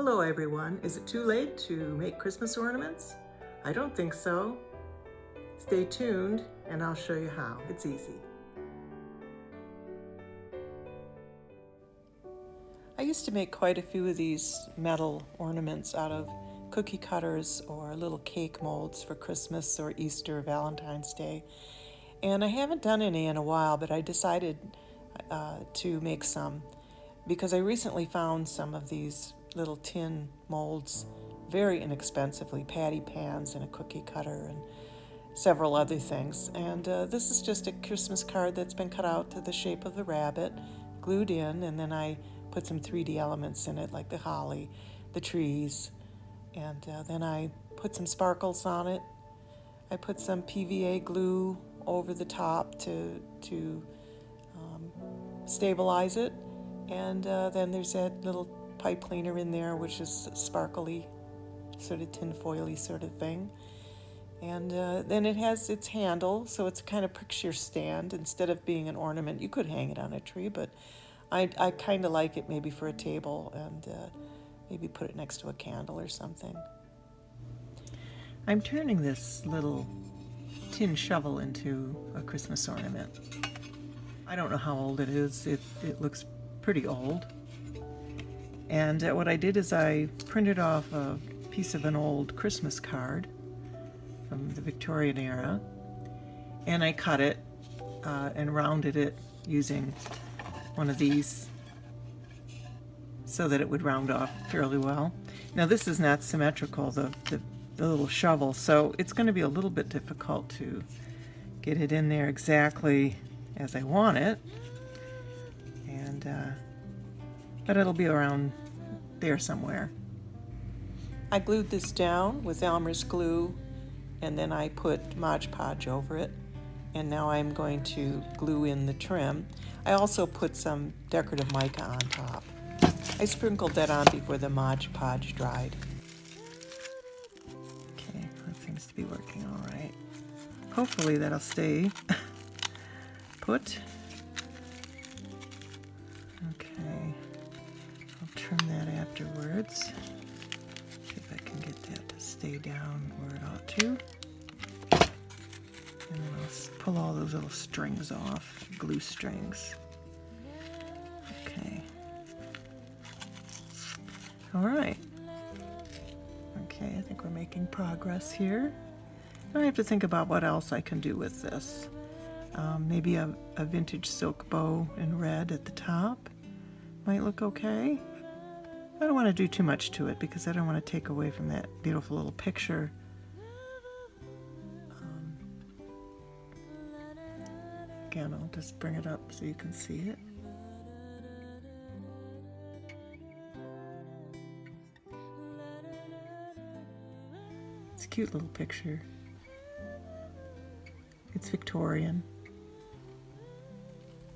Hello everyone. Is it too late to make Christmas ornaments? I don't think so. Stay tuned and I'll show you how. It's easy. I used to make quite a few of these metal ornaments out of cookie cutters or little cake molds for Christmas or Easter or Valentine's Day. And I haven't done any in a while, but I decided to make some because I recently found some of these little tin molds very inexpensively, patty pans and a cookie cutter and several other things. And this is just a Christmas card that's been cut out to the shape of the rabbit, glued in, and then I put some 3D elements in it like the holly, the trees, and then I put some sparkles on it. I put some PVA glue over the top to stabilize it, and then there's that little pipe cleaner in there, which is sparkly, sort of tinfoily sort of thing. And then it has its handle, so it's kind of picture stand instead of being an ornament. You could hang it on a tree, but I kind of like it maybe for a table and maybe put it next to a candle or something. I'm turning this little tin shovel into a Christmas ornament. I don't know how old it is. It looks pretty old. And what I did is I printed off a piece of an old Christmas card from the Victorian era, and I cut it and rounded it using one of these so that it would round off fairly well. Now this is not symmetrical, the little shovel, so it's going to be a little bit difficult to get it in there exactly as I want it, and but it'll be around there somewhere. I glued this down with Elmer's glue, and then I put Mod Podge over it, and now I'm going to glue in the trim. I also put some decorative mica on top. I sprinkled that on before the Mod Podge dried. Okay, that seems to be working all right. Hopefully that'll stay put. Okay, I'll trim that afterwards. See if I can get that to stay down where it ought to. And then I'll pull all those little strings off, glue strings. Okay. All right. Okay, I think we're making progress here. Now I have to think about what else I can do with this. Maybe a vintage silk bow in red at the top might look okay. I don't want to do too much to it because I don't want to take away from that beautiful little picture. Again, I'll just bring it up so you can see it. It's a cute little picture. It's Victorian.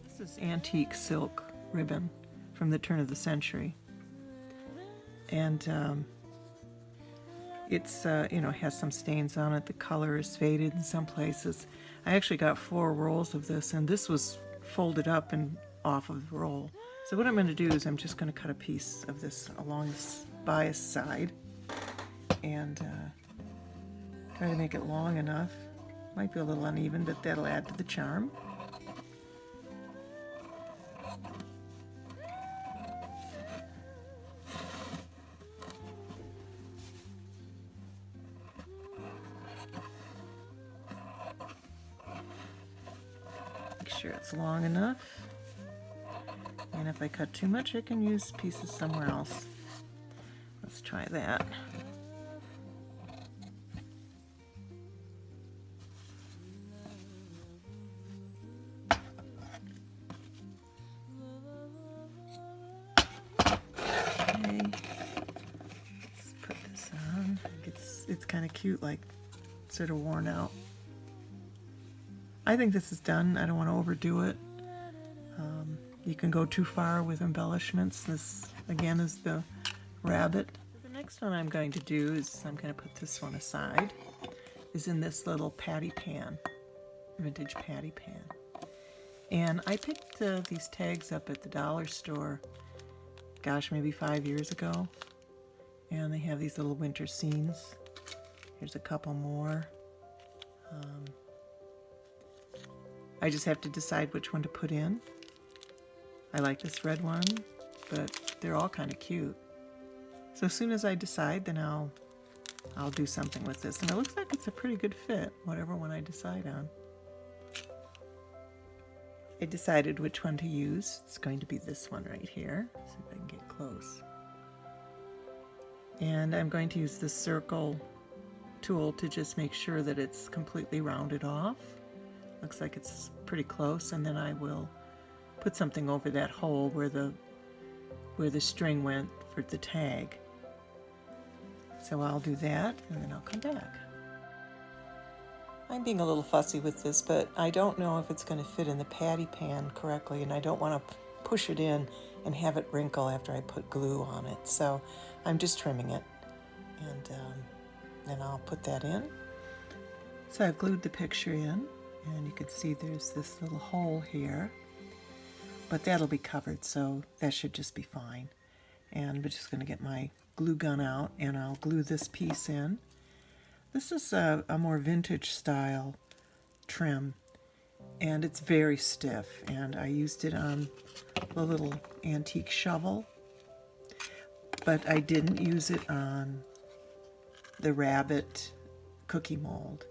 This is antique silk ribbon from the turn of the century. And it's, has some stains on it. The color is faded in some places. I actually got 4 rolls of this, and this was folded up and off of the roll. So what I'm going to do is I'm just going to cut a piece of this along this bias side and try to make it long enough. Might be a little uneven, but that'll add to the charm. Make sure it's long enough. And if I cut too much, I can use pieces somewhere else. Let's try that. It's kind of cute, like sort of worn out. I think this is done. I don't want to overdo it. You can go too far with embellishments. This again is the rabbit. The next one I'm going to do is I'm going to put this one aside. Is in this little patty pan, vintage patty pan. And I picked these tags up at the dollar store, gosh, maybe 5 years ago. And they have these little winter scenes. Here's a couple more. I just have to decide which one to put in. I like this red one, but they're all kind of cute. So as soon as I decide, then I'll do something with this. And it looks like it's a pretty good fit, whatever one I decide on. I decided which one to use. It's going to be this one right here. See if I can get close. And I'm going to use this circle tool to just make sure that it's completely rounded off. Looks like it's pretty close, and then I will put something over that hole where the string went for the tag. So I'll do that, and then I'll come back. I'm being a little fussy with this, but I don't know if it's going to fit in the patty pan correctly, and I don't want to push it in and have it wrinkle after I put glue on it. So I'm just trimming it, and then I'll put that in. So I've glued the picture in, and you can see there's this little hole here, but that'll be covered, so that should just be fine. And we're just going to get my glue gun out, and I'll glue this piece in. This is a more vintage style trim, and it's very stiff, and I used it on the little antique shovel, but I didn't use it on the rabbit cookie mold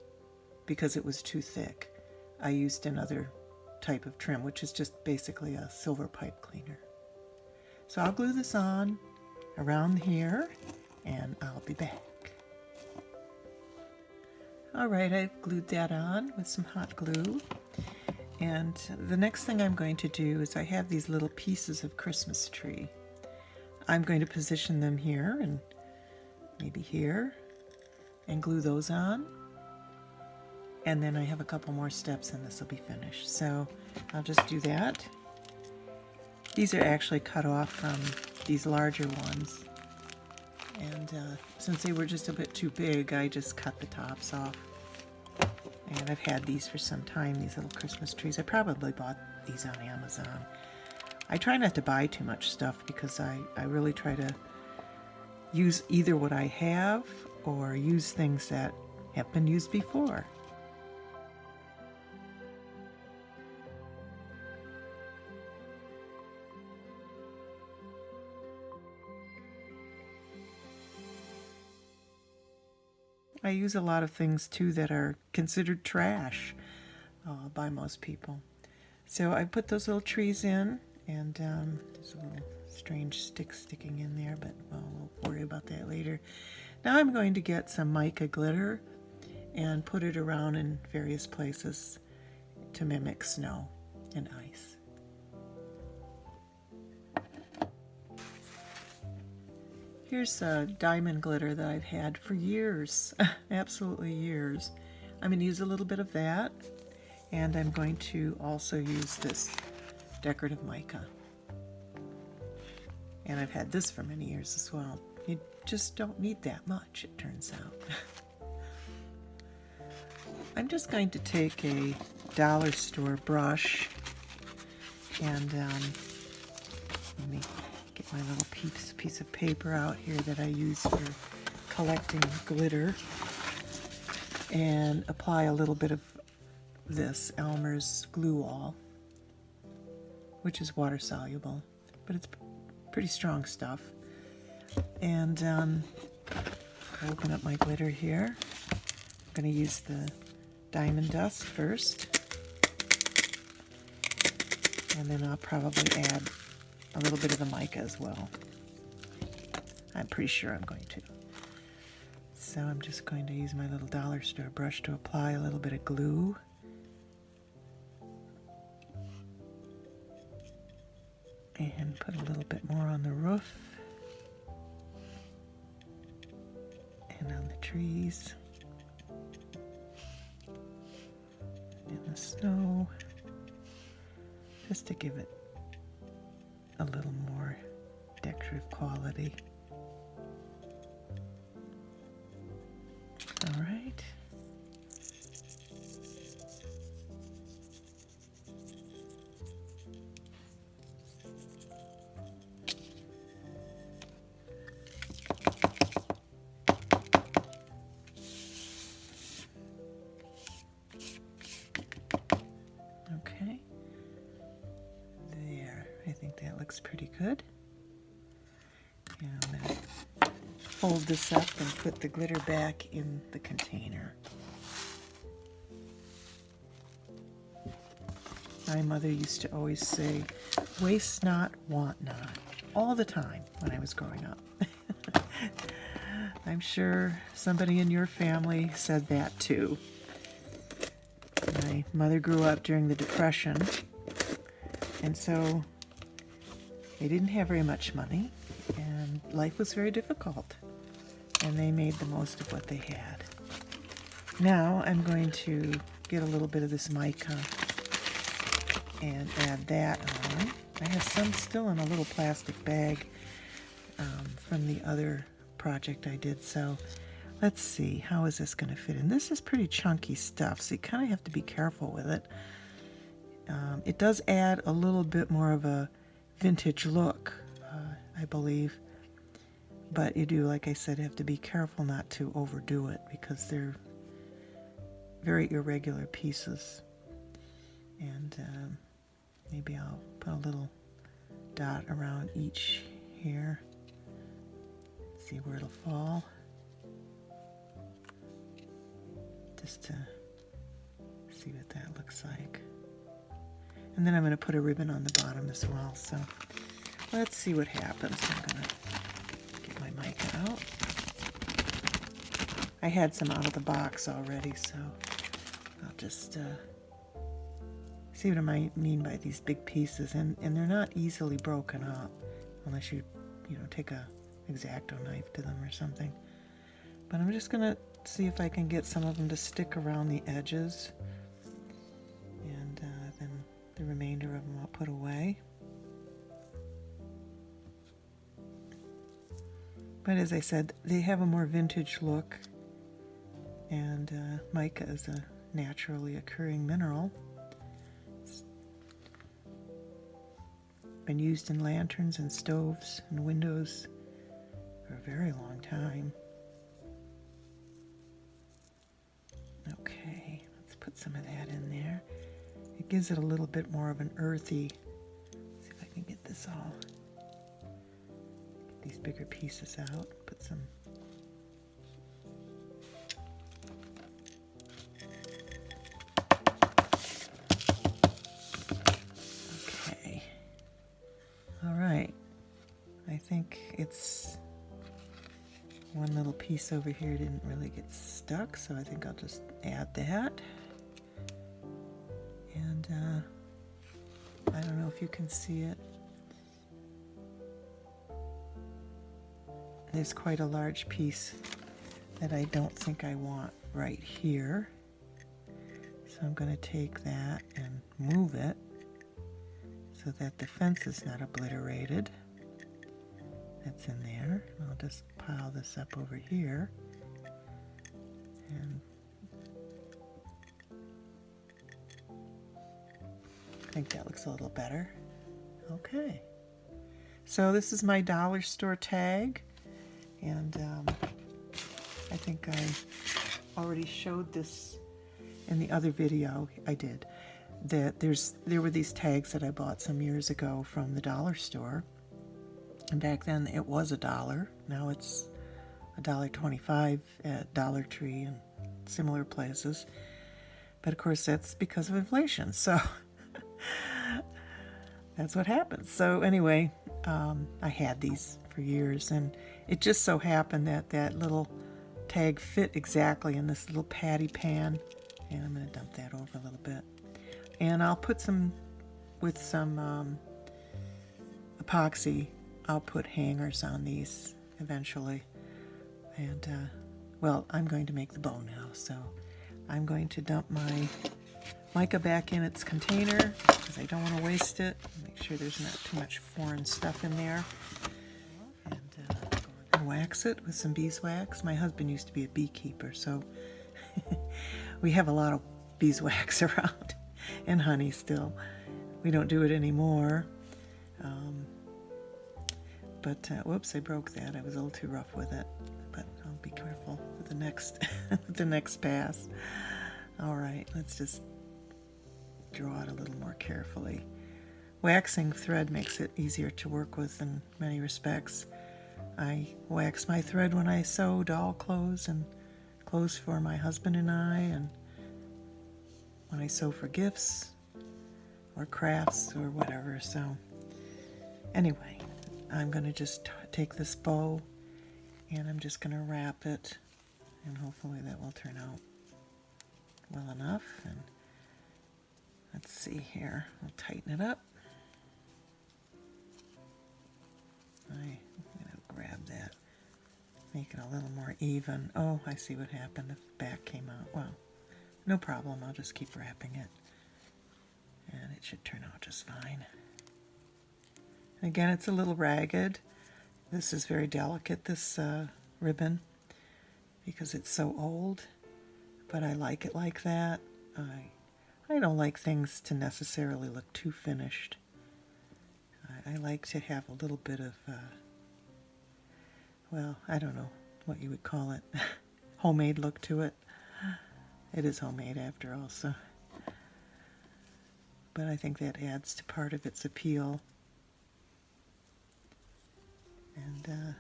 because it was too thick. I used another type of trim, which is just basically a silver pipe cleaner. So I'll glue this on around here, and I'll be back. Alright, I've glued that on with some hot glue. And the next thing I'm going to do is I have these little pieces of Christmas tree. I'm going to position them here and maybe here and glue those on. And then I have a couple more steps and this will be finished. So I'll just do that. These are actually cut off from these larger ones. And since they were just a bit too big, I just cut the tops off. And I've had these for some time, these little Christmas trees. I probably bought these on Amazon. I try not to buy too much stuff because I really try to use either what I have or use things that have been used before. I use a lot of things too that are considered trash by most people. So I put those little trees in, and there's a little strange stick sticking in there, but we'll worry about that later. Now I'm going to get some mica glitter and put it around in various places to mimic snow and ice. Here's a diamond glitter that I've had for years, absolutely years. I'm going to use a little bit of that, and I'm going to also use this decorative mica. And I've had this for many years as well. You just don't need that much, it turns out. I'm just going to take a dollar store brush and let me get my little piece of paper out here that I use for collecting glitter, and apply a little bit of this Elmer's glue all, which is water soluble, but it's pretty strong stuff. And open up my glitter here. I'm going to use the diamond dust first, and then I'll probably add a little bit of the mica as well. I'm pretty sure I'm going to. So I'm just going to use my little dollar store brush to apply a little bit of glue. And put a little bit more on the roof. And on the trees. And the snow. Just to give it a little more decorative quality. All right. good. And I'm going to fold this up and put the glitter back in the container. My mother used to always say, waste not, want not, all the time when I was growing up. I'm sure somebody in your family said that too. My mother grew up during the Depression, and so they didn't have very much money, and life was very difficult, and they made the most of what they had. Now I'm going to get a little bit of this mica and add that on. I have some still in a little plastic bag from the other project I did, so let's see, how is this going to fit in? This is pretty chunky stuff, so you kind of have to be careful with it. It does add a little bit more of a vintage look, I believe, but you do, like I said, have to be careful not to overdo it because they're very irregular pieces. And maybe I'll put a little dot around each here, see where it'll fall, just to see what that looks like. And then I'm going to put a ribbon on the bottom as well, so let's see what happens. I'm going to get my mica out. I had some out of the box already, so I'll just see what I mean by these big pieces, and they're not easily broken up unless you take a X-Acto knife to them or something. But I'm just gonna see if I can get some of them to stick around the edges, and then the remainder of them I'll put away. But as I said, they have a more vintage look, and mica is a naturally occurring mineral. Been used in lanterns and stoves and windows for a very long time. Okay, let's put some of that in there. It gives it a little bit more of an earthy. Let's see if I can get this all. Get these bigger pieces out. Put some. I think it's one little piece over here didn't really get stuck, so I think I'll just add that. And I don't know if you can see it. There's quite a large piece that I don't think I want right here. So I'm going to take that and move it so that the fence is not obliterated. That's in there. I'll just pile this up over here. And I think that looks a little better. Okay. So this is my dollar store tag. And I think I already showed this in the other video I did. That there were these tags that I bought some years ago from the dollar store. And back then it was $1. Now it's $1.25 at Dollar Tree and similar places. But of course that's because of inflation. So that's what happens. So anyway, I had these for years, and it just so happened that that little tag fit exactly in this little patty pan. And I'm going to dump that over a little bit. And I'll put some, with some epoxy, I'll put hangers on these eventually. And, well, I'm going to make the bow now, so I'm going to dump my mica back in its container because I don't want to waste it. Make sure there's not too much foreign stuff in there. And wax it with some beeswax. My husband used to be a beekeeper, so we have a lot of beeswax around and honey still. We don't do it anymore. But whoops, I broke that. I was a little too rough with it. But I'll be careful with the next the next pass. All right, let's just draw it a little more carefully. waxing thread makes it easier to work with in many respects. I wax my thread when I sew doll clothes and clothes for my husband and I, and when I sew for gifts or crafts or whatever. So anyway, I'm going to just take this bow and I'm just going to wrap it, and hopefully that will turn out well enough. And let's see here, I'll tighten it up. I'm going to grab that, make it a little more even. Oh, I see what happened. The back came out. Well, no problem. I'll just keep wrapping it, and it should turn out just fine. Again, it's a little ragged. This is very delicate, this ribbon, because it's so old, but I like it like that. I don't like things to necessarily look too finished. I like to have a little bit of, well, I don't know what you would call it, homemade look to it. It is homemade after all, so. But I think that adds to part of its appeal. And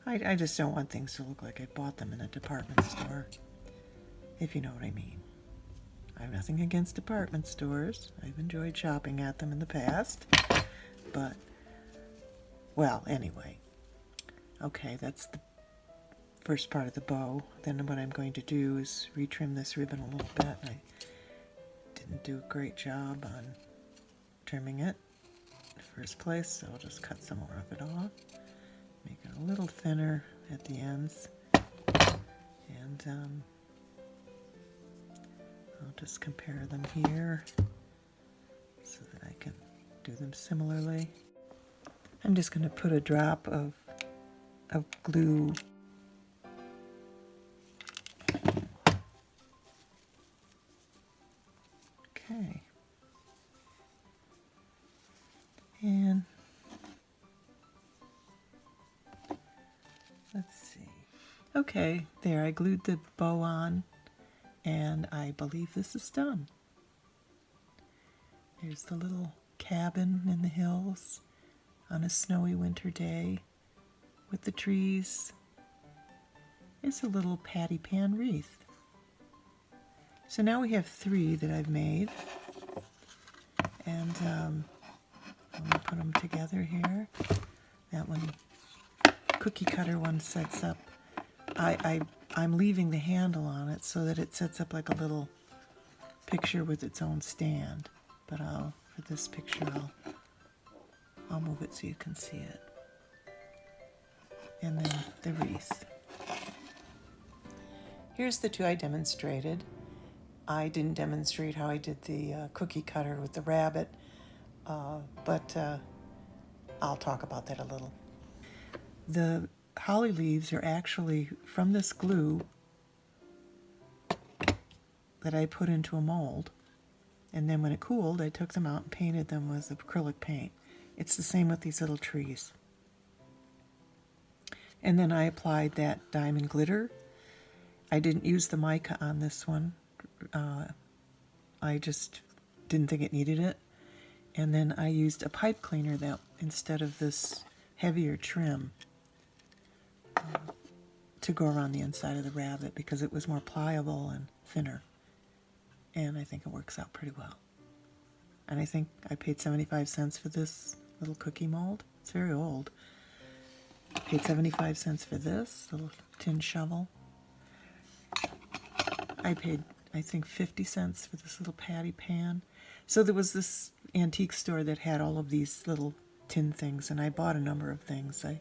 I just don't want things to look like I bought them in a department store, if you know what I mean. I have nothing against department stores. I've enjoyed shopping at them in the past. But, well, anyway. Okay, that's the first part of the bow. Then what I'm going to do is retrim this ribbon a little bit. I didn't do a great job on trimming it in the first place, so I'll just cut some more of it off. Make it a little thinner at the ends. And I'll just compare them here so that I can do them similarly. I'm just going to put a drop of glue okay, and let's see. Okay, there, I glued the bow on, and I believe this is done. There's the little cabin in the hills on a snowy winter day with the trees. It's a little patty pan wreath. So now we have 3 that I've made, and I'm going to put them together here. That one, cookie cutter one, sets up. I'm leaving the handle on it so that it sets up like a little picture with its own stand. But for this picture, I'll move it so you can see it. And then the wreath. Here's the 2 I demonstrated. I didn't demonstrate how I did the cookie cutter with the rabbit, but I'll talk about that a little. The holly leaves are actually from this glue that I put into a mold, and then when it cooled, I took them out and painted them with acrylic paint. It's the same with these little trees. And then I applied that diamond glitter. I didn't use the mica on this one. I just didn't think it needed it. And then I used a pipe cleaner that instead of this heavier trim to go around the inside of the rabbit, because it was more pliable and thinner. And I think it works out pretty well. And I think I paid 75 cents for this little cookie mold. It's very old. I paid 75 cents for this little tin shovel. I paid, I think, 50 cents for this little patty pan. So there was this antique store that had all of these little tin things, and I bought a number of things. I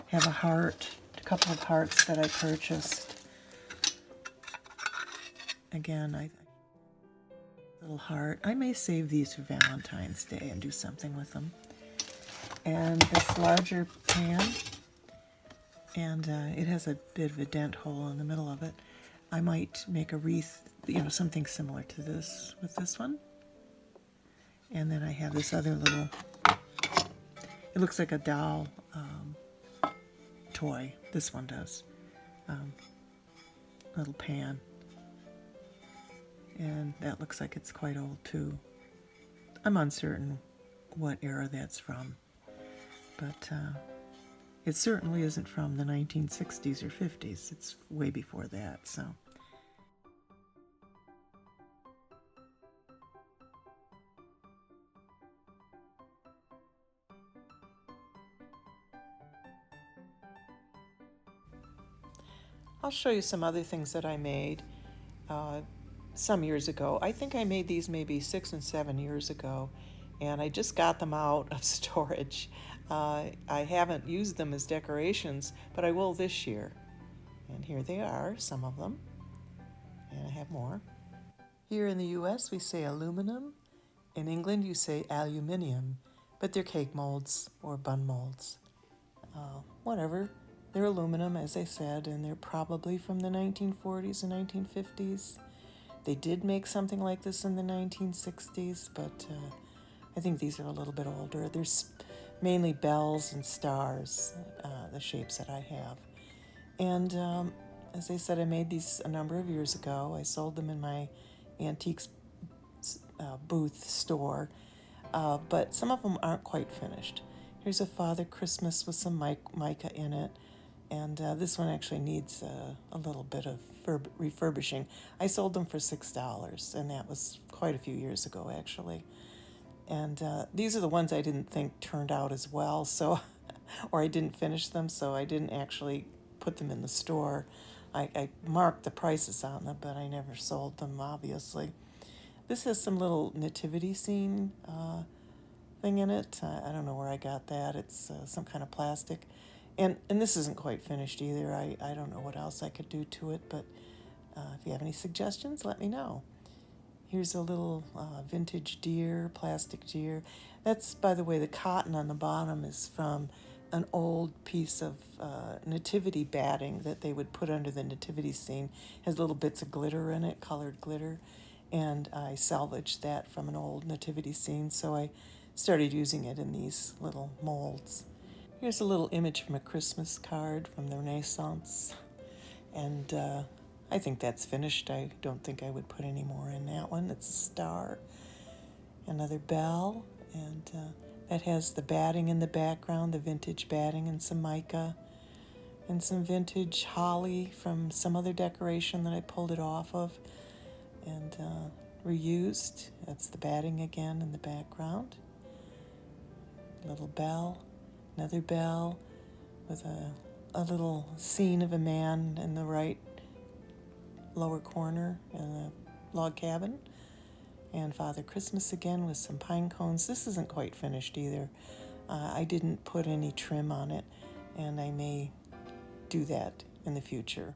have a heart, a couple of hearts that I purchased. Again, little heart. I may save these for Valentine's Day and do something with them. And this larger pan, and it has a bit of a dent hole in the middle of it. I might make a wreath, something similar to this with this one. And then I have this other little, it looks like a doll toy. This one does. Little pan. And that looks like it's quite old too. I'm uncertain what era that's from, but it certainly isn't from the 1960s or 50s. It's way before that, so. I'll show you some other things that I made some years ago. I think I made these maybe 6 and 7 years ago, and I just got them out of storage. I haven't used them as decorations, but I will this year. And here they are, some of them, and I have more. Here in the US, we say aluminum. In England, you say aluminium, but they're cake molds or bun molds. Whatever. They're aluminum, as I said, and they're probably from the 1940s and 1950s. They did make something like this in the 1960s, but I think these are a little bit older. There's mainly bells and stars, the shapes that I have. And as I said, I made these a number of years ago. I sold them in my antiques booth store, but some of them aren't quite finished. Here's a Father Christmas with some mica in it, and this one actually needs a little bit of refurbishing. I sold them for $6, and that was quite a few years ago, actually. And these are the ones I didn't think turned out as well, so or I didn't finish them, so I didn't actually put them in the store. I marked the prices on them, but I never sold them, obviously. This has some little nativity scene thing in it. I don't know where I got that. It's some kind of plastic. And this isn't quite finished either. I don't know what else I could do to it, but if you have any suggestions, let me know. Here's a little vintage deer, plastic deer. That's, by the way, the cotton on the bottom is from an old piece of nativity batting that they would put under the nativity scene. It has little bits of glitter in it, colored glitter, and I salvaged that from an old nativity scene, so I started using it in these little molds. Here's a little image from a Christmas card from the Renaissance, and I think that's finished. I don't think I would put any more in that one. It's a star, another bell, and that has the batting in the background, the vintage batting and some mica, and some vintage holly from some other decoration that I pulled it off of and reused. That's the batting again in the background. Little bell, another bell with a little scene of a man in the right lower corner in a log cabin. And Father Christmas again with some pine cones. This isn't quite finished either. I didn't put any trim on it, and I may do that in the future.